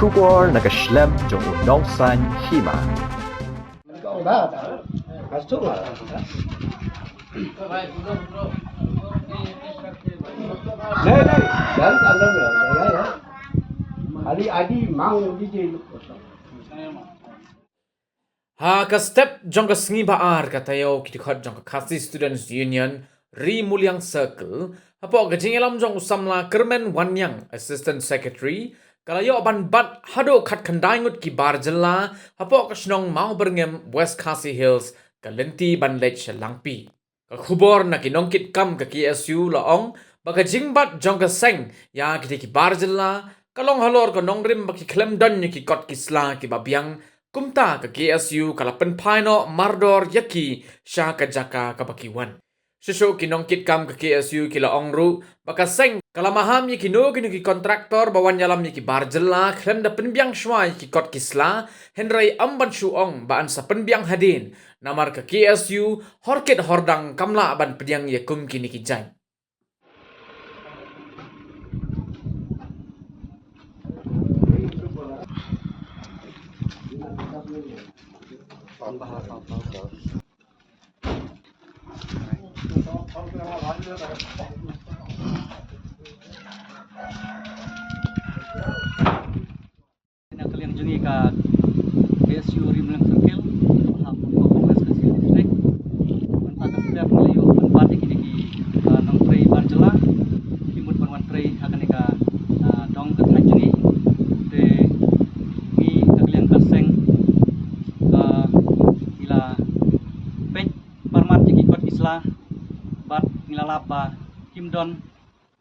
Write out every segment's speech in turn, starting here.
Kubor nakaslem jong unongsan hima. Này, đến ăn đâu rồi, đấy á. Adi mau đi chơi. Ha ka step jong ka sngi ba ar ka tayo ki khot jong ka Khasi Students Union Ri Mulyang Circle hapo ka jingelam jong usamla Kermen Wanyang Assistant Secretary kalayo ban bat hado khat khandai ngut ki bar jalla hapo ka snong mau berngem West Khasi Hills ka lenti ban lech langpi ka khubor na ki nongkit kam ka KSU laong baka jingbat jong ka seng ya ki bar jalla kalong halor ka nongrim baki klem don ki kot kisla ki babiang kumta ka KSU kala penpaino mardor yaki sha ka jaka ka bakiwan. Shisho kinong kitkam ka KSU kila ongru baka seng kala maham yi kino ki kontraktor bawan yalam yi ki barjela klem da penbiang shwai ki kot kisla henrai amban shuong baan sa penbiang hadin namar ka KSU horket hordang kamla ban pediang ye kum kini ki jai. Kalian jungi ka KSU Ri Mulyang Circle ham West Khasi District mentak setiap melayu tempat kini ki nong trei barjela timut banwan trei akan ka dong ke jungi de ni kalian kaseng ila pej parmat ki kot isla bat ngila lapa kim don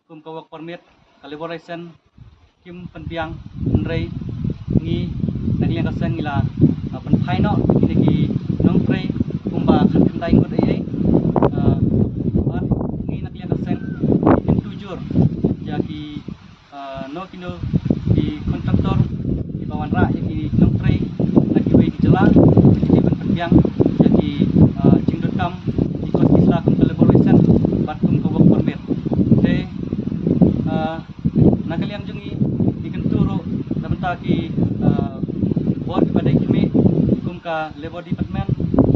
kum ka work permit collaboration kim penpiang rei ngi nagliang kasang ila pen phaino kini ki nong trei kumba khat khandai ngot ai bat ngi nagliang kasang kin tujur ya ki no kino di kontraktor di bawan ra ya ki nong trei lagi we ki jela ki pen penpiang ya ki jingdot kam ki kot isla kum collaboration bat kum ka work permit de nagaliang jungi ikan turu namenta ki bor kepada kami kum ka labor department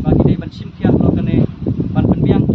bagi dai ban sim kia lo kane ban penbiang